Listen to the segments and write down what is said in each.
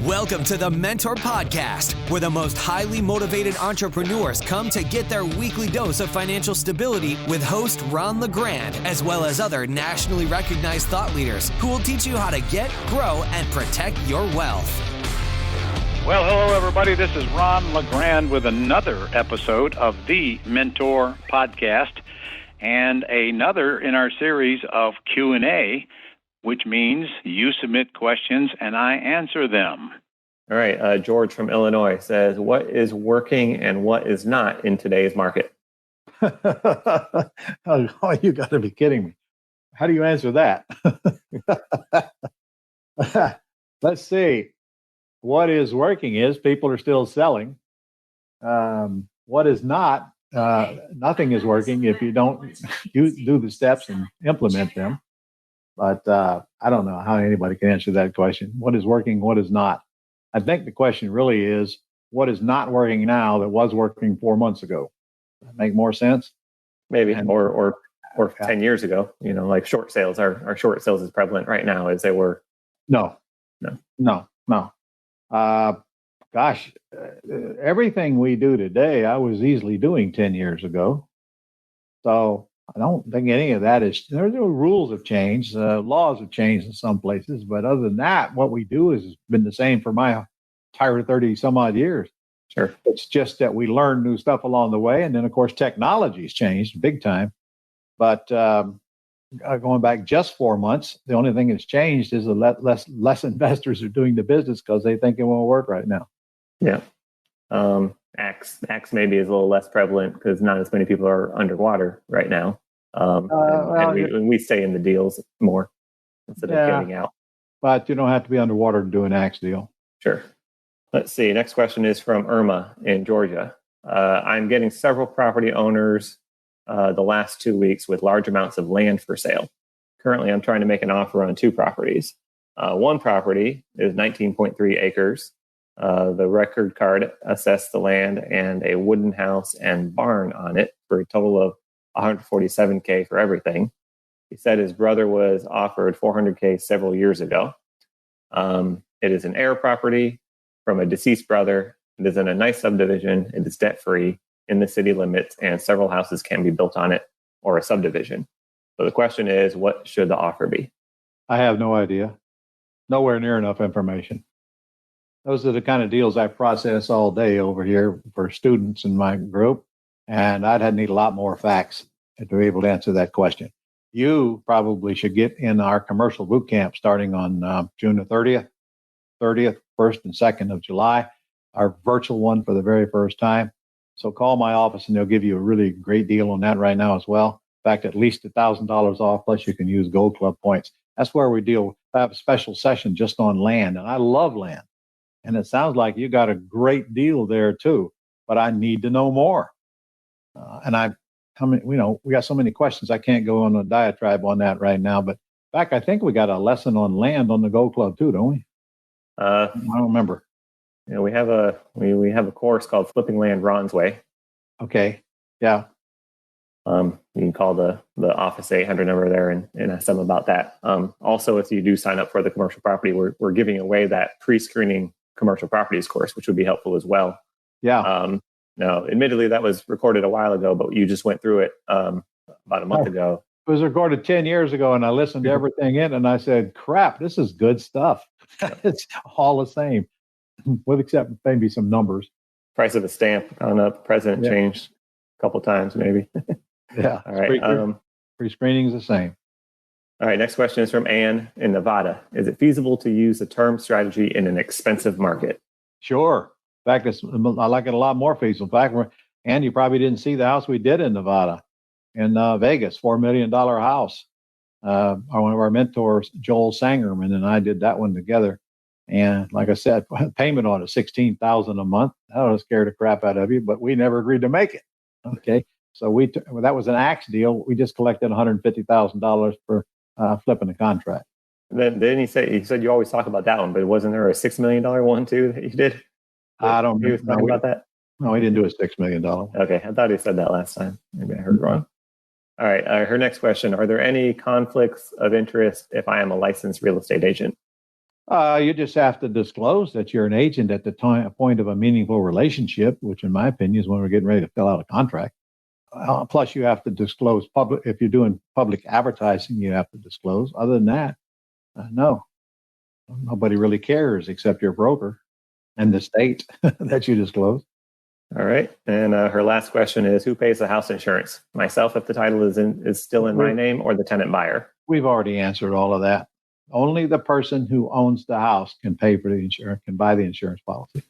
Welcome to the Mentor Podcast, where the most highly motivated entrepreneurs come to get their weekly dose of financial stability with host Ron LeGrand, as well as other nationally recognized thought leaders who will teach you how to get, grow, and protect your wealth. Well, hello, everybody. This is Ron LeGrand with another episode of the Mentor Podcast and another in our series of Q&A, which means you submit questions and I answer them. All right. George from Illinois says, what is working and what is not in today's market? Oh, you got to be kidding me. How do you answer that? Let's see. What is working is people are still selling. What is not, nothing is working if you don't do the steps and implement them. But I don't know how anybody can answer that question. What is working? What is not? I think the question really is, what is not working now that was working 4 months ago? Does that make more sense? Maybe, or 10 years ago, like short sales. Our short sales is prevalent right now as they were. No. Everything we do today, I was easily doing 10 years ago. So I don't think any of that is, the rules have changed, laws have changed in some places, but other than that, what we do has been the same for my entire 30 some odd years. Sure. It's just that we learn new stuff along the way. And then of course, technology's changed big time. But going back just 4 months, the only thing that's changed is less investors are doing the business because they think it won't work right now. Yeah. Axe maybe is a little less prevalent because not as many people are underwater right now. And we stay in the deals more instead of getting out. But you don't have to be underwater to do an axe deal. Sure. Let's see. Next question is from Irma in Georgia. I'm getting several property owners the last 2 weeks with large amounts of land for sale. Currently, I'm trying to make an offer on 2 properties. One property is 19.3 acres. The record card assessed the land and a wooden house and barn on it for a total of $147K for everything. He said his brother was offered $400K several years ago. It is an heir property from a deceased brother. It is in a nice subdivision. It is debt-free in the city limits, and several houses can be built on it or a subdivision. So the question is, what should the offer be? I have no idea. Nowhere near enough information. Those are the kind of deals I process all day over here for students in my group. And I'd need a lot more facts to be able to answer that question. You probably should get in our commercial boot camp starting on June the 30th, 1st and 2nd of July, our virtual one for the very first time. So call my office and they'll give you a really great deal on that right now as well. In fact, at least $1,000 off, plus you can use Gold Club points. That's where we deal. I have a special session just on land, and I love land. And it sounds like you got a great deal there too, but I need to know more. We got so many questions. I can't go on a diatribe on that right now. But in fact, I think we got a lesson on land on the Gold Club too, don't we? I don't remember. We have a course called Flipping Land Ron's Way. Okay. Yeah. You can call the office 800 number there and ask them about that. Also, if you do sign up for the commercial property, we're giving away that pre-screening commercial properties course, which would be helpful as well. Yeah. Now, admittedly, that was recorded a while ago, but you just went through it about a month ago. It was recorded 10 years ago, and I listened to everything in, and I said, crap, this is good stuff. It's all the same, with except maybe some numbers. Price of a stamp gone up. President changed a couple times, maybe. Yeah. All right. Pre-screening is the same. All right. Next question is from Ann in Nevada. Is it feasible to use the term strategy in an expensive market? Sure. In fact, I like it a lot more feasible. In fact, and you probably didn't see the house we did in Nevada, in Vegas, $4 million house. One of our mentors, Joel Sangerman, and I did that one together. And like I said, payment on it, $16,000 a month. That would scare the crap out of you, but we never agreed to make it. Okay. So that was an axe deal. We just collected $150,000 for flipping the contract. Then he said you always talk about that one, but wasn't there a $6 million one too that you did? I don't know. He was talking about that. No, he didn't do a $6 million. Okay, I thought he said that last time. Maybe I heard wrong. All right. Her next question: are there any conflicts of interest if I am a licensed real estate agent? You just have to disclose that you're an agent at the point of a meaningful relationship, which, in my opinion, is when we're getting ready to fill out a contract. Plus, you have to disclose public. If you're doing public advertising, you have to disclose. Other than that, no, nobody really cares except your broker and the state that you disclose. All right. And her last question is, who pays the house insurance? Myself, if the title is still in my name, or the tenant buyer? We've already answered all of that. Only the person who owns the house can pay for the insurance, can buy the insurance policy.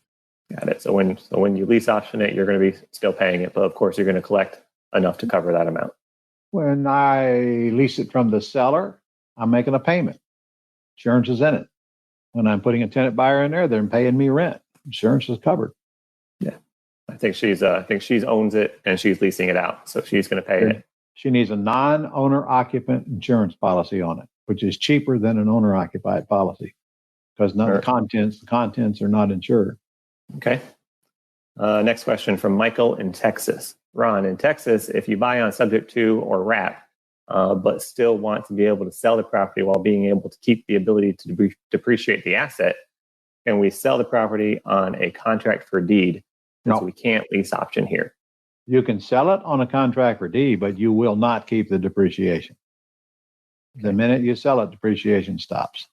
Got it. So when you lease option it, you're going to be still paying it, but of course you're going to collect enough to cover that amount. When I lease it from the seller, I'm making a payment. Insurance is in it. When I'm putting a tenant buyer in there, they're paying me rent. Insurance is covered. Yeah. I think she's owns it and she's leasing it out. So she's going to pay it. She needs a non-owner occupant insurance policy on it, which is cheaper than an owner occupied policy because none of the contents are not insured. Okay. Next question from Michael in Texas. Ron, in Texas, if you buy on subject to or wrap, but still want to be able to sell the property while being able to keep the ability to depreciate the asset, can we sell the property on a contract for deed? No. We can't lease option here. You can sell it on a contract for deed, but you will not keep the depreciation. The minute you sell it, depreciation stops.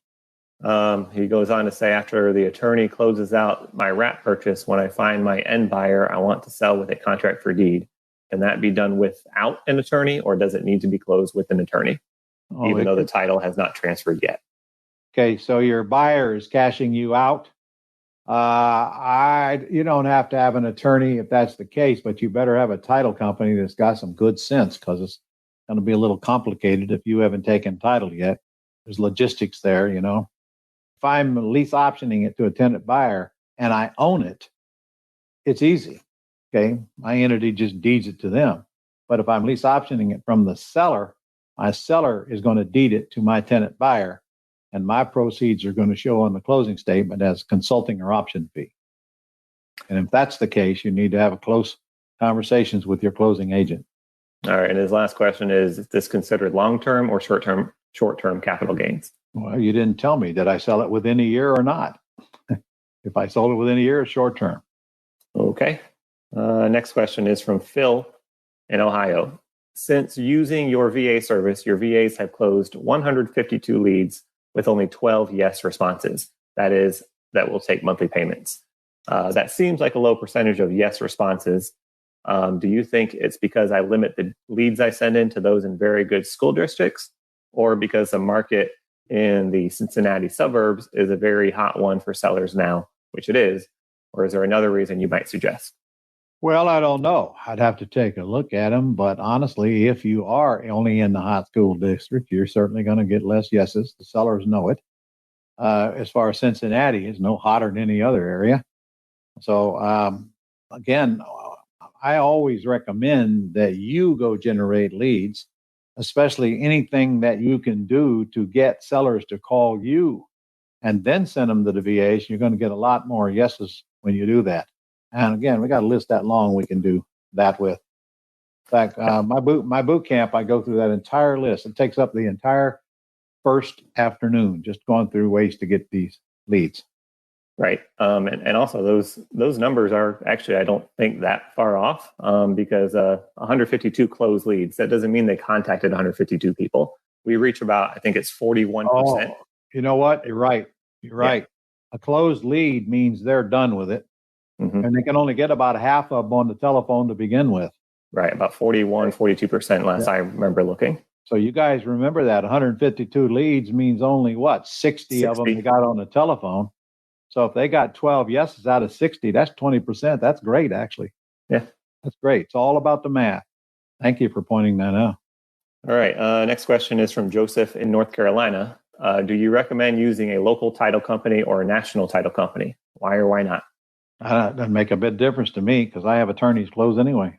He goes on to say, after the attorney closes out my wrap purchase, when I find my end buyer I want to sell with a contract for deed, can that be done without an attorney, or does it need to be closed with an attorney, even though the title has not transferred yet? Okay, so your buyer is cashing you out. You don't have to have an attorney if that's the case, but you better have a title company that's got some good sense, because it's going to be a little complicated if you haven't taken title yet. There's logistics there, you know. If I'm lease optioning it to a tenant buyer and I own it, it's easy. Okay, my entity just deeds it to them. But if I'm lease optioning it from the seller, my seller is going to deed it to my tenant buyer, and my proceeds are going to show on the closing statement as consulting or option fee. And if that's the case, you need to have close conversations with your closing agent. All right. And his last question is this considered long-term or short-term capital gains? Well, you didn't tell me. Did I sell it within a year or not? If I sold it within a year, it's short-term. Okay. Next question is from Phil in Ohio. Since using your VA service, your VAs have closed 152 leads with only 12 yes responses. That will take monthly payments. That seems like a low percentage of yes responses. Do you think it's because I limit the leads I send in to those in very good school districts, or because the market in the Cincinnati suburbs is a very hot one for sellers now, which it is, or is there another reason you might suggest? Well, I don't know. I'd have to take a look at them. But honestly, if you are only in the hot school district, you're certainly going to get less yeses. The sellers know it. As far as Cincinnati, it's no hotter than any other area. So, again, I always recommend that you go generate leads, especially anything that you can do to get sellers to call you and then send them to the VAs. You're going to get a lot more yeses when you do that. And again, we got a list that long we can do that with. In fact, my boot camp, I go through that entire list. It takes up the entire first afternoon just going through ways to get these leads. Right. And also those numbers are actually, I don't think, that far off, because 152 closed leads, that doesn't mean they contacted 152 people. We reach about, I think it's 41%. Oh, you know what? You're right. You're right. Yeah. A closed lead means they're done with it. Mm-hmm. And they can only get about half of them on the telephone to begin with. Right. About 42% last I remember looking. So you guys remember that 152 leads means only 60 of them they got on the telephone. So if they got 12 yeses out of 60, that's 20%. That's great, actually. Yeah. That's great. It's all about the math. Thank you for pointing that out. All right. Next question is from Joseph in North Carolina. Do you recommend using a local title company or a national title company? Why or why not? It doesn't make a bit of difference to me because I have attorneys close anyway.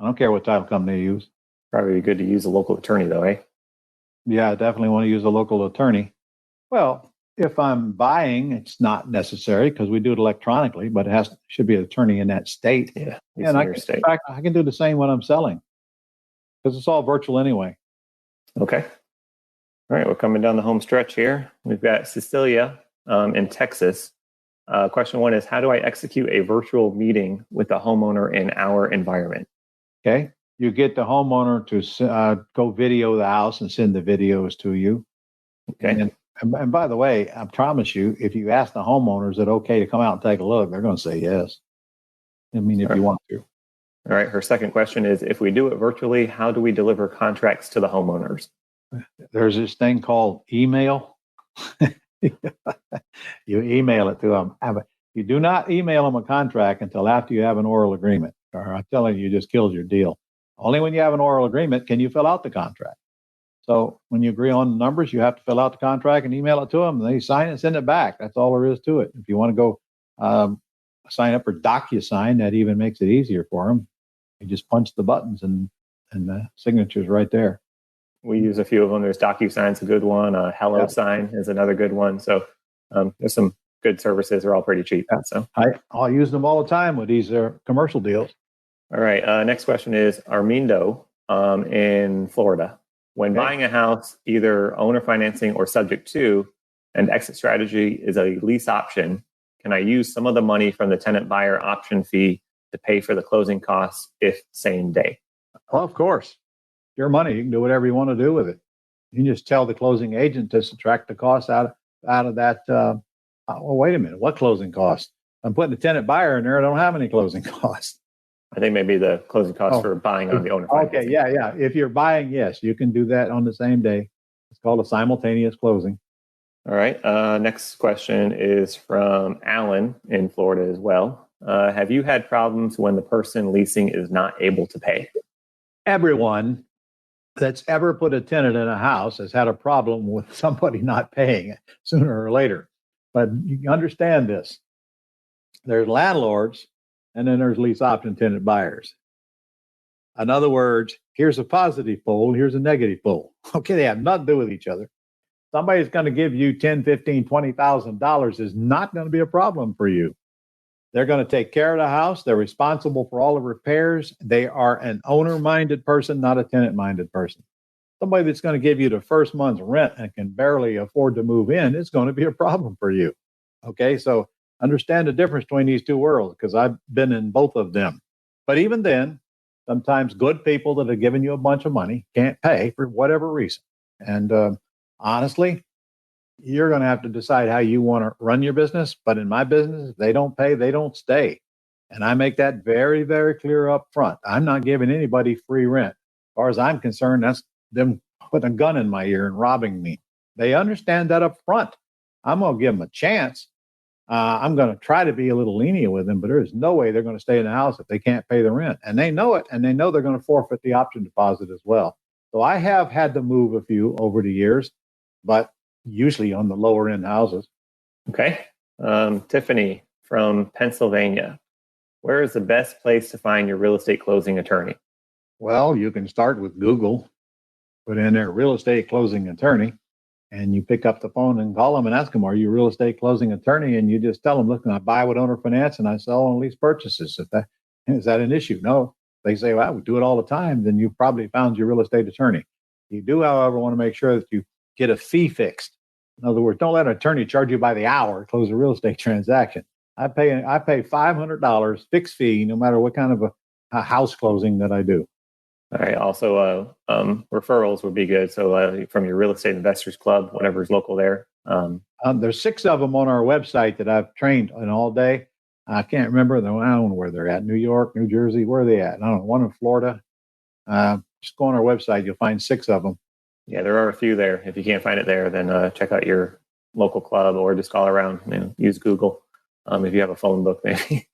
I don't care what title company you use. Probably be good to use a local attorney, though, eh? Yeah, I definitely want to use a local attorney. Well, if I'm buying, it's not necessary because we do it electronically, but it should be an attorney in that state. Yeah, and in fact, I can do the same when I'm selling because it's all virtual anyway. Okay. All right, we're coming down the home stretch here. We've got Cecilia in Texas. Question 1 is, how do I execute a virtual meeting with the homeowner in our environment? Okay. You get the homeowner to go video the house and send the videos to you. Okay. And by the way, I promise you, if you ask the homeowner, is it okay to come out and take a look? They're going to say yes. I mean, if you want to. All right. Her second question is, if we do it virtually, how do we deliver contracts to the homeowners? There's this thing called email. You email it to them. You do not email them a contract until after you have an oral agreement. Or I'm telling you, you just killed your deal. Only when you have an oral agreement can you fill out the contract. So when you agree on the numbers, you have to fill out the contract and email it to them. And they sign it and send it back. That's all there is to it. If you want to go sign up for DocuSign, that even makes it easier for them. You just punch the buttons and the signature's right there. We use a few of them. There's DocuSign's a good one. HelloSign is another good one. So there's some good services. They're all pretty cheap. So I'll use them all the time with these commercial deals. All right. Next question is Armindo in Florida. When buying a house, either owner financing or subject to, and exit strategy is a lease option, can I use some of the money from the tenant buyer option fee to pay for the closing costs if same day? Well, of course. Your money, you can do whatever you want to do with it. You can just tell the closing agent to subtract the costs out of that. Well, wait a minute. What closing costs? I'm putting a tenant buyer in there. I don't have any closing costs. I think maybe the closing costs for buying on the owner financing. Okay, yeah. If you're buying, yes, you can do that on the same day. It's called a simultaneous closing. All right. Next question is from Alan in Florida as well. Have you had problems when the person leasing is not able to pay? Everyone that's ever put a tenant in a house has had a problem with somebody not paying sooner or later. But you understand this. There's landlords, and then there's lease option tenant buyers. In other words, here's a positive pole, here's a negative pole. Okay, they have nothing to do with each other. Somebody's going to give you $10,000, $15,000, $20,000 is not going to be a problem for you. They're going to take care of the house. They're responsible for all the repairs. They are an owner-minded person, not a tenant-minded person. Somebody that's going to give you the first month's rent and can barely afford to move in is going to be a problem for you. Okay, so understand the difference between these two worlds, because I've been in both of them. But even then, sometimes good people that have given you a bunch of money can't pay for whatever reason. And honestly, you're going to have to decide how you want to run your business. But in my business, if they don't pay, they don't stay. And I make that very, very clear up front. I'm not giving anybody free rent. As far as I'm concerned, that's them putting a gun in my ear and robbing me. They understand that up front. I'm going to give them a chance. I'm going to try to be a little lenient with them, but there is no way they're going to stay in the house if they can't pay the rent. And they know it, and they know they're going to forfeit the option deposit as well. So I have had to move a few over the years, but usually on the lower end houses. Okay. Tiffany from Pennsylvania. Where is the best place to find your real estate closing attorney? Well, you can start with Google, put in there real estate closing attorney, and you pick up the phone and call them and ask them, are you a real estate closing attorney? And you just tell them, look, I buy with owner finance and I sell on lease purchases. Is that an issue? No. They say, well, we do it all the time. Then you probably found your real estate attorney. You do, however, want to make sure that you get a fee fixed. In other words, don't let an attorney charge you by the hour to close a real estate transaction. I pay $500 fixed fee no matter what kind of a house closing that I do. All right. Also, referrals would be good. So from your real estate investors club, whatever's local there. There's 6 of them on our website that I've trained in all day. I can't remember. I don't know where they're at. New York, New Jersey, where are they at? I don't know. One in Florida. Just go on our website. You'll find 6 of them. Yeah, there are a few there. If you can't find it there, then check out your local club or just call around. Use Google. If you have a phone book, maybe.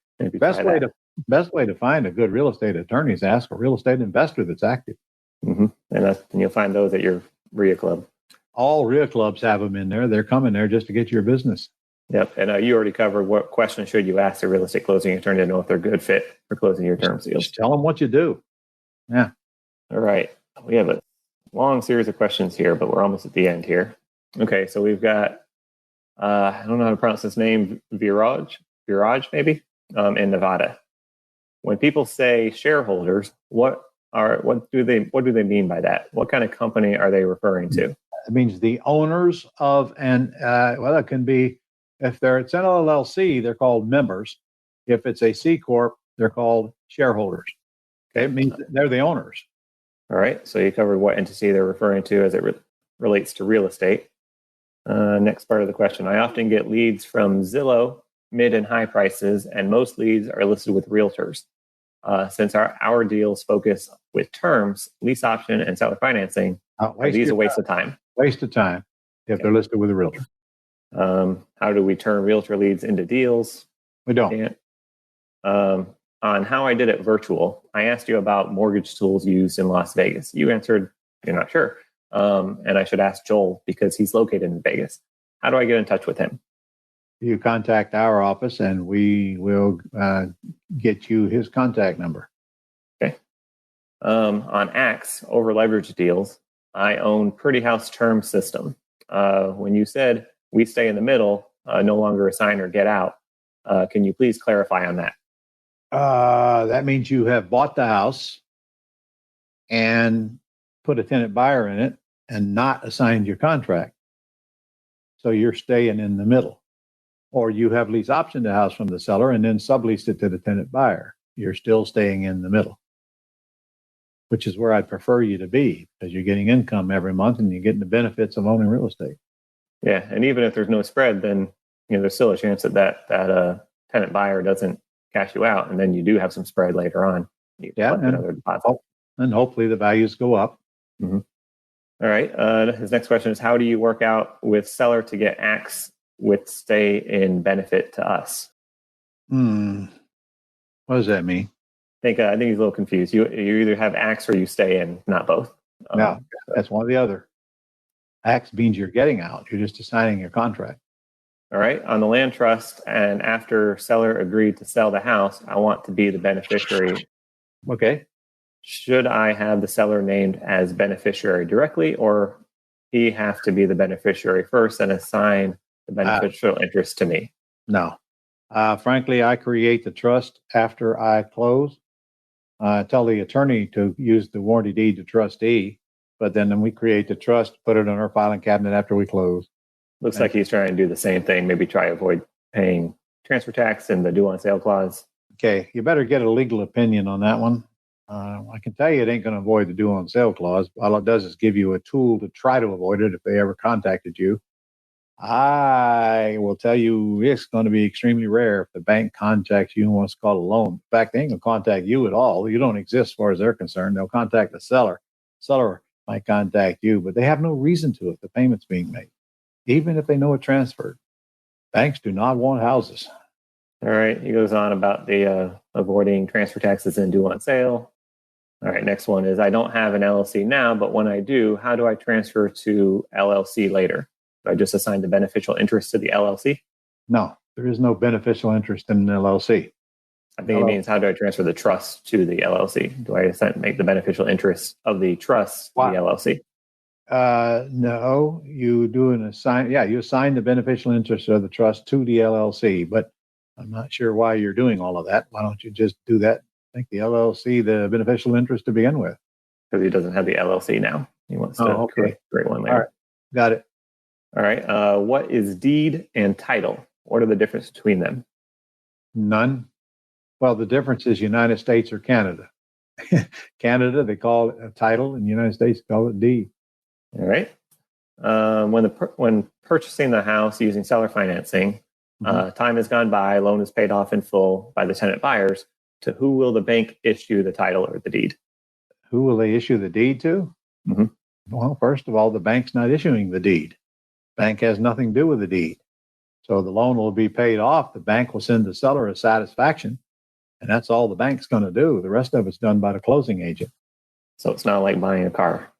Best way to find a good real estate attorney is ask a real estate investor that's active. Mm-hmm. And you'll find those at your RIA club. All RIA clubs have them in there. They're coming there just to get your business. Yep. And you already covered what question should you ask a real estate closing attorney to know if they're a good fit for closing your term deals. Just tell them what you do. Yeah. All right. We have a long series of questions here, but we're almost at the end here. Okay. So we've got, I don't know how to pronounce this name, Viraj maybe, in Nevada. When people say shareholders, what do they mean by that? What kind of company are they referring to? It means the owners of it can be If it's an LLC, they're called members. If it's a C corp, they're called shareholders. Okay, it means they're the owners. All right. So you covered what entity they're referring to as it relates to real estate. Next part of the question. I often get leads from Zillow, mid and high prices, and most leads are listed with realtors. Since our deals focus with terms, lease option, and seller financing, are these a waste of time? Waste of time if they're listed with a realtor. How do we turn realtor leads into deals? We don't. On how I did it virtual, I asked you about mortgage tools used in Las Vegas. You answered, you're not sure. And I should ask Joel because he's located in Vegas. How do I get in touch with him? You contact our office and we will get you his contact number. Okay. On Axe, over leverage deals, I own Pretty House Term System. When you said we stay in the middle, no longer assign or get out, can you please clarify on that? That means you have bought the house and put a tenant buyer in it and not assigned your contract. So you're staying in the middle. Or you have lease optioned the house from the seller and then subleased it to the tenant buyer. You're still staying in the middle, which is where I'd prefer you to be because you're getting income every month and you're getting the benefits of owning real estate. Yeah, and even if there's no spread, then there's still a chance that tenant buyer doesn't cash you out, and then you do have some spread later on. And hopefully the values go up. Mm-hmm. All right. His next question is, how do you work out with seller to get Axe with stay in benefit to us? What does that mean? I think he's a little confused. You either have Axe or you stay in, not both. No, that's one or the other. Axe means you're getting out. You're just assigning your contract. All right. On the land trust, and after seller agreed to sell the house, I want to be the beneficiary. Okay. Should I have the seller named as beneficiary directly, or he have to be the beneficiary first and assign the beneficial interest to me? No. Frankly, I create the trust after I close. Tell the attorney to use the warranty deed to trustee, but then we create the trust, put it in our filing cabinet after we close. Looks like he's trying to do the same thing. Maybe try to avoid paying transfer tax and the due on sale clause. Okay, you better get a legal opinion on that one. I can tell you it ain't going to avoid the due on sale clause. All it does is give you a tool to try to avoid it if they ever contacted you. I will tell you it's going to be extremely rare if the bank contacts you and wants to call a loan. In fact, they ain't going to contact you at all. You don't exist as far as they're concerned. They'll contact the seller. Seller might contact you, but they have no reason to if the payment's being made, even if they know it transferred. Banks do not want houses. All right. He goes on about the avoiding transfer taxes and due on sale. All right. Next one is, I don't have an LLC now, but when I do, how do I transfer to LLC later? Do I just assign the beneficial interest to the LLC? No, there is no beneficial interest in an LLC. I think it means, how do I transfer the trust to the LLC? Do I make the beneficial interest of the trust to the LLC? No, you do an assign. Yeah, you assign the beneficial interest of the trust to the LLC, but I'm not sure why you're doing all of that. Why don't you just do that? Make the LLC the beneficial interest to begin with. Because he doesn't have the LLC now. He wants to create one later. All right, got it. All right. What is deed and title? What are the differences between them? None. Well, the difference is United States or Canada. Canada, they call it a title, and the United States call it deed. All right. When purchasing the house using seller financing, time has gone by, loan is paid off in full by the tenant buyers. To who will the bank issue the title or the deed? Who will they issue the deed to? Mm-hmm. Well, first of all, the bank's not issuing the deed. Bank has nothing to do with the deed. So the loan will be paid off. The bank will send the seller a satisfaction, and that's all the bank's going to do. The rest of it's done by the closing agent. So it's not like buying a car.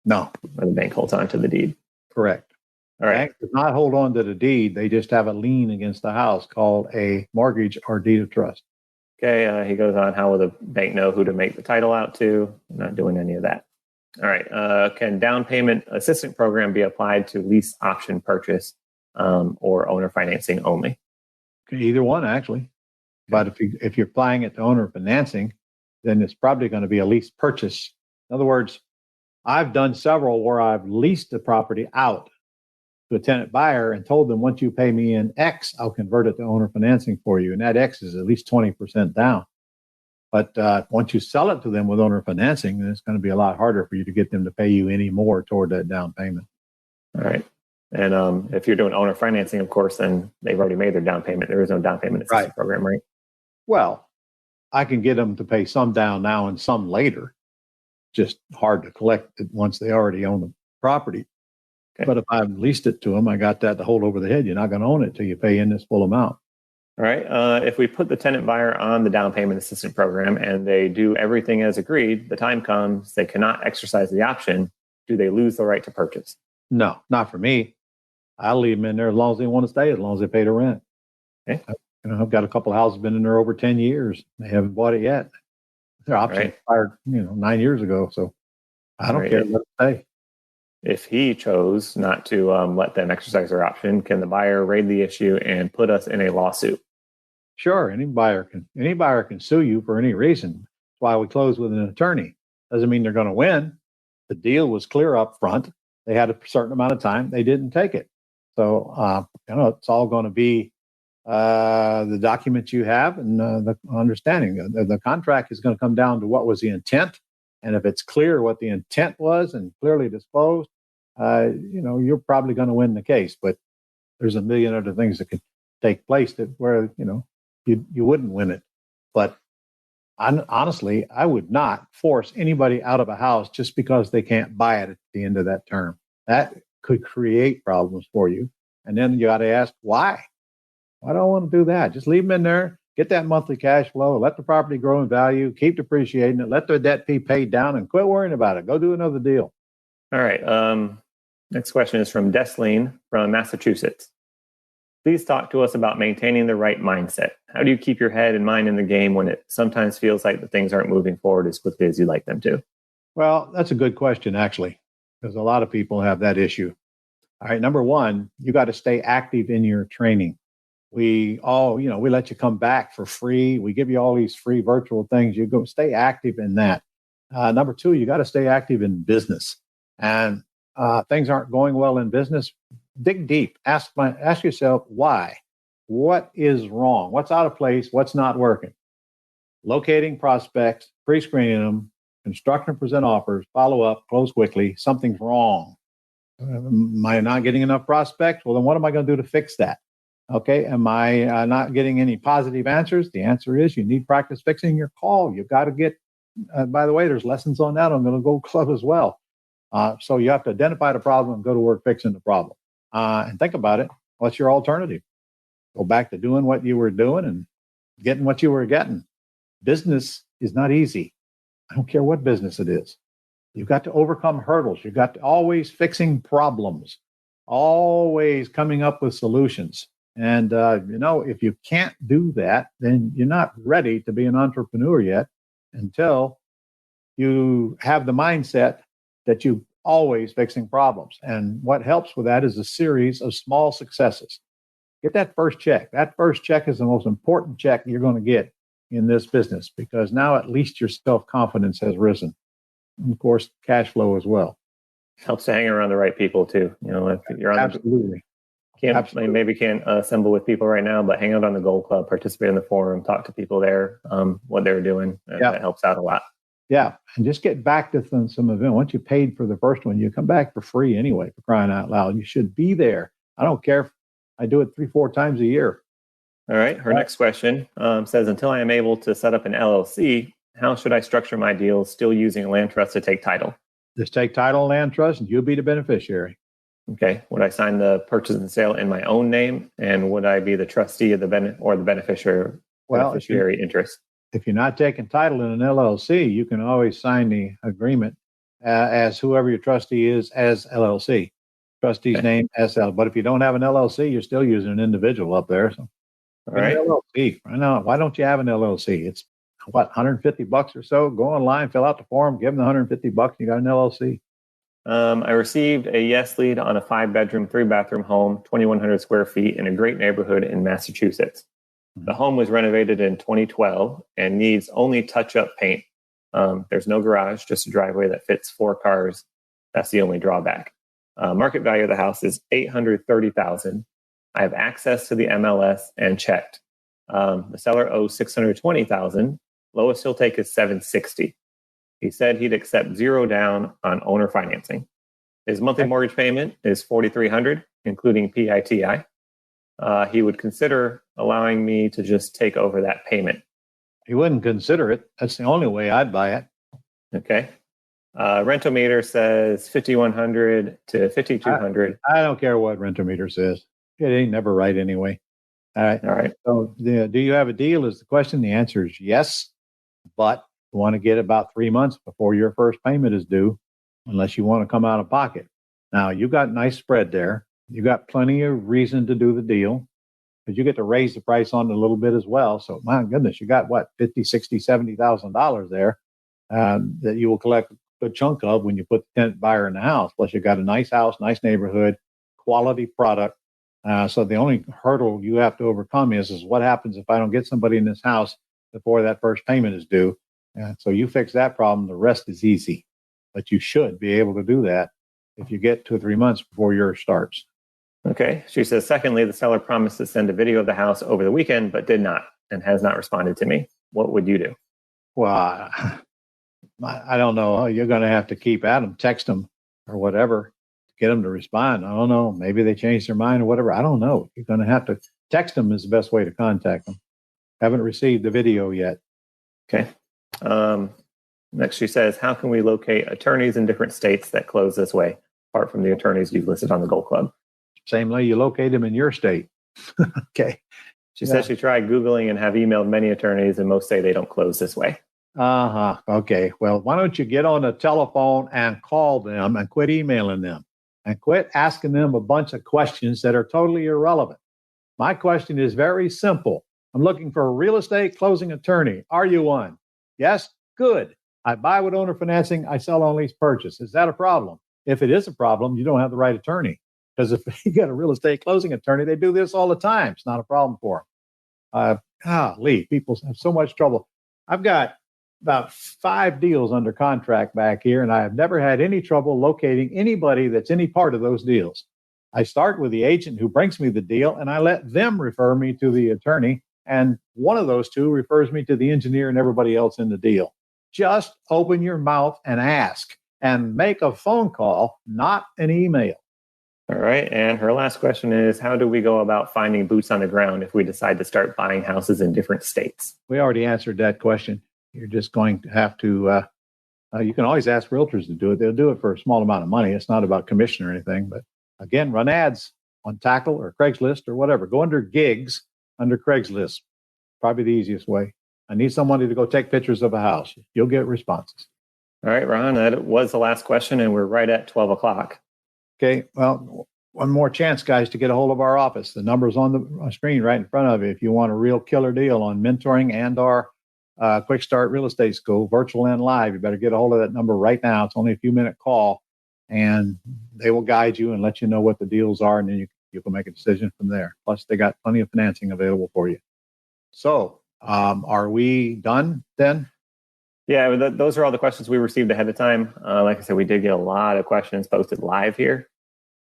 No. Where the bank holds on to the deed. Correct. All right. The bank does not hold on to the deed. They just have a lien against the house called a mortgage or deed of trust. Okay. He goes on, how will the bank know who to make the title out to? I'm not doing any of that. All right. Can down payment assistance program be applied to lease option purchase or owner financing only? Either one, actually. But if you're applying it to owner financing, then it's probably going to be a lease purchase. In other words, I've done several where I've leased the property out to a tenant buyer and told them, once you pay me in X, I'll convert it to owner financing for you. And that X is at least 20% down. But once you sell it to them with owner financing, then it's going to be a lot harder for you to get them to pay you any more toward that down payment. All right. And if you're doing owner financing, of course, then they've already made their down payment. There is no down payment assistance program, right? Well, I can get them to pay some down now and some later. Just hard to collect it once they already own the property. Okay. But if I've leased it to them, I got that to hold over the head. You're not going to own it till you pay in this full amount. All right. If we put the tenant buyer on the down payment assistance program and they do everything as agreed, the time comes, they cannot exercise the option. Do they lose the right to purchase? No, not for me. I'll leave them in there as long as they want to stay, as long as they pay the rent. Okay. I've got a couple of houses been in there over 10 years. They haven't bought it yet. Their option expired, 9 years ago. So I don't care. Let it stay. If he chose not to let them exercise their option, can the buyer raise the issue and put us in a lawsuit? Sure. Any buyer can sue you for any reason. That's why we close with an attorney. Doesn't mean they're going to win. The deal was clear up front. They had a certain amount of time. They didn't take it. So, it's all going to be the documents you have and the understanding. The contract is going to come down to what was the intent. And if it's clear what the intent was and clearly disclosed, you're probably going to win the case. But there's a million other things that could take place where you wouldn't win it. But honestly, I would not force anybody out of a house just because they can't buy it at the end of that term. That could create problems for you. And then you got to ask, why? I don't want to do that. Just leave them in there, get that monthly cash flow, let the property grow in value, keep depreciating it, let the debt be paid down, and quit worrying about it. Go do another deal. All right. Next question is from Desleen from Massachusetts. Please talk to us about maintaining the right mindset. How do you keep your head and mind in the game when it sometimes feels like the things aren't moving forward as quickly as you'd like them to? Well, that's a good question, actually, because a lot of people have that issue. All right. Number one, you got to stay active in your training. We let you come back for free. We give you all these free virtual things. You go stay active in that. Number two, you got to stay active in business. And things aren't going well in business. Dig deep. Ask yourself why. What is wrong? What's out of place? What's not working? Locating prospects, pre-screening them, construct and present offers, follow up, close quickly. Something's wrong. Am I not getting enough prospects? Well, then what am I going to do to fix that? Okay. Am I not getting any positive answers? The answer is you need practice fixing your call. You've got to get, by the way, there's lessons on that on the Go Club as well. So you have to identify the problem and go to work fixing the problem. And think about it. What's your alternative? Go back to doing what you were doing and getting what you were getting. Business is not easy. I don't care what business it is. You've got to overcome hurdles. You've got to always fixing problems, always coming up with solutions. And, if you can't do that, then you're not ready to be an entrepreneur yet until you have the mindset that you always fixing problems. And what helps with that is a series of small successes. Get that first check. That first check is the most important check you're going to get in this business because now at least your self-confidence has risen. And of course, cash flow as well. Helps to hang around the right people too. If you're on Absolutely. Maybe can't assemble with people right now, but hang out on the Gold Club, participate in the forum, talk to people there, what they're doing. That helps out a lot. Yeah. And just get back to some event. Once you paid for the first one, you come back for free anyway, for crying out loud. You should be there. I don't care if I do it 3-4 times a year. All right. Her next question says, until I am able to set up an LLC, how should I structure my deals still using a land trust to take title? Just take title and land trust and you'll be the beneficiary. Okay. Would I sign the purchase and sale in my own name? And would I be the trustee of the beneficiary interest? If you're not taking title in an LLC, you can always sign the agreement as whoever your trustee is as LLC. Trustee's name SL. But if you don't have an LLC, you're still using an individual up there. So, all right. LLC. I know. Why don't you have an LLC? It's $150 or so. Go online, fill out the form, give them the $150. You got an LLC. I received a yes lead on a 5-bedroom, 3-bathroom home, 2,100 square feet in a great neighborhood in Massachusetts. The home was renovated in 2012 and needs only touch-up paint. There's no garage, just a driveway that fits 4 cars. That's the only drawback. Market value of the house is $830,000. I have access to the MLS and checked. The seller owes $620,000. Lowest he'll take is $760,000. He said he'd accept zero down on owner financing. His monthly mortgage payment is $4,300, including PITI. He would consider allowing me to just take over that payment. He wouldn't consider it. That's the only way I'd buy it. Okay. Rentometer says 5,100 to 5,200. I don't care what Rentometer says. It ain't never right anyway. All right. All right. So do you have a deal is the question. The answer is yes, but you want to get about 3 months before your first payment is due, unless you want to come out of pocket. Now, you got nice spread there. You got plenty of reason to do the deal, because you get to raise the price on it a little bit as well. So, my goodness, you got what, $50,000, $60,000, $70,000 there that you will collect a good chunk of when you put the tenant buyer in the house. Plus, you got a nice house, nice neighborhood, quality product. So the only hurdle you have to overcome is what happens if I don't get somebody in this house before that first payment is due. So you fix that problem, the rest is easy. But you should be able to do that if you get 2 or 3 months before yours starts. Okay. She says, secondly, the seller promised to send a video of the house over the weekend, but did not and has not responded to me. What would you do? Well, I don't know. You're going to have to keep at them, text them or whatever, get them to respond. I don't know. Maybe they changed their mind or whatever. I don't know. You're going to have to text them is the best way to contact them. Haven't received the video yet. Okay. Next, she says, how can we locate attorneys in different states that close this way, apart from the attorneys you've listed on the Gold Club? Same way you locate them in your state. Okay. She says she tried Googling and have emailed many attorneys, and most say they don't close this way. Okay. Well, why don't you get on the telephone and call them and quit emailing them and quit asking them a bunch of questions that are totally irrelevant. My question is very simple. I'm looking for a real estate closing attorney. Are you one? Yes? Good. I buy with owner financing. I sell on lease purchase. Is that a problem? If it is a problem, you don't have the right attorney. Because if you get a real estate closing attorney, they do this all the time. It's not a problem for them. People have so much trouble. I've got about 5 deals under contract back here, and I have never had any trouble locating anybody that's any part of those deals. I start with the agent who brings me the deal, and I let them refer me to the attorney, and one of those two refers me to the engineer and everybody else in the deal. Just open your mouth and ask, and make a phone call, not an email. All right. And her last question is, how do we go about finding boots on the ground if we decide to start buying houses in different states? We already answered that question. You're just going to have to, you can always ask realtors to do it. They'll do it for a small amount of money. It's not about commission or anything. But again, run ads on Tackle or Craigslist or whatever. Go under gigs under Craigslist. Probably the easiest way. I need somebody to go take pictures of a house. You'll get responses. All right, Ron, that was the last question, and we're right at 12 o'clock. Okay, well, one more chance, guys, to get a hold of our office. The number's on the screen right in front of you. If you want a real killer deal on mentoring and our Quick Start Real Estate School, virtual and live, you better get a hold of that number right now. It's only a few minute call, and they will guide you and let you know what the deals are, and then you can make a decision from there. Plus, they got plenty of financing available for you. So, are we done then? Yeah, those are all the questions we received ahead of time. Like I said, we did get a lot of questions posted live here.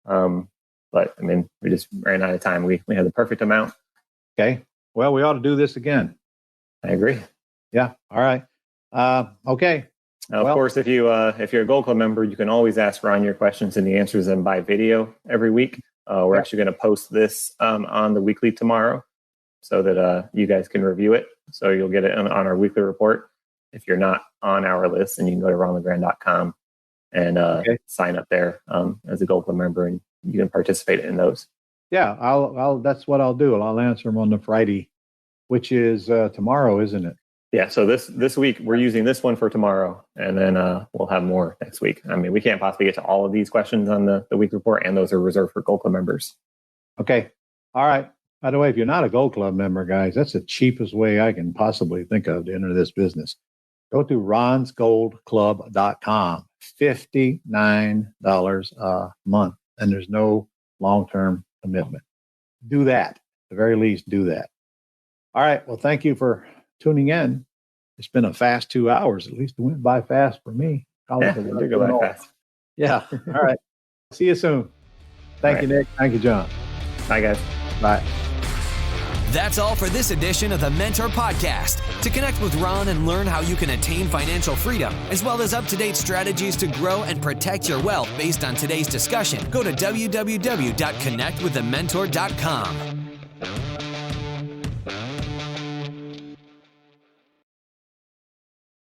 But I mean, we just ran out of time. We had the perfect amount. Okay. Well, we ought to do this again. I agree. Yeah. All right. Okay. Now, of course, if you're a Gold Club member, you can always ask Ron your questions, and he answers them by video every week. We're actually going to post this on the weekly tomorrow, so that you guys can review it. So you'll get it on our weekly report. If you're not on our list, and you can go to ronlegrand.com and sign up there as a Gold Club member, and you can participate in those. Yeah, I'll. That's what I'll do. I'll answer them on the Friday, which is tomorrow, isn't it? Yeah. So this week we're using this one for tomorrow, and then we'll have more next week. I mean, we can't possibly get to all of these questions on the week report, and those are reserved for Gold Club members. Okay. All right. By the way, if you're not a Gold Club member, guys, that's the cheapest way I can possibly think of to enter this business. Go to ronsgoldclub.com. $59 a month, and there's no long-term commitment. Do that. At the very least, do that. All right. Well, thank you for tuning in. It's been a fast 2 hours. At least it went by fast for me. Yeah, it did go by fast. Yeah. All right. See you soon. Thank you, Nick. Thank you, John. Bye, guys. Bye. That's all for this edition of the Mentor Podcast. To connect with Ron and learn how you can attain financial freedom, as well as up-to-date strategies to grow and protect your wealth based on today's discussion, go to www.connectwiththementor.com.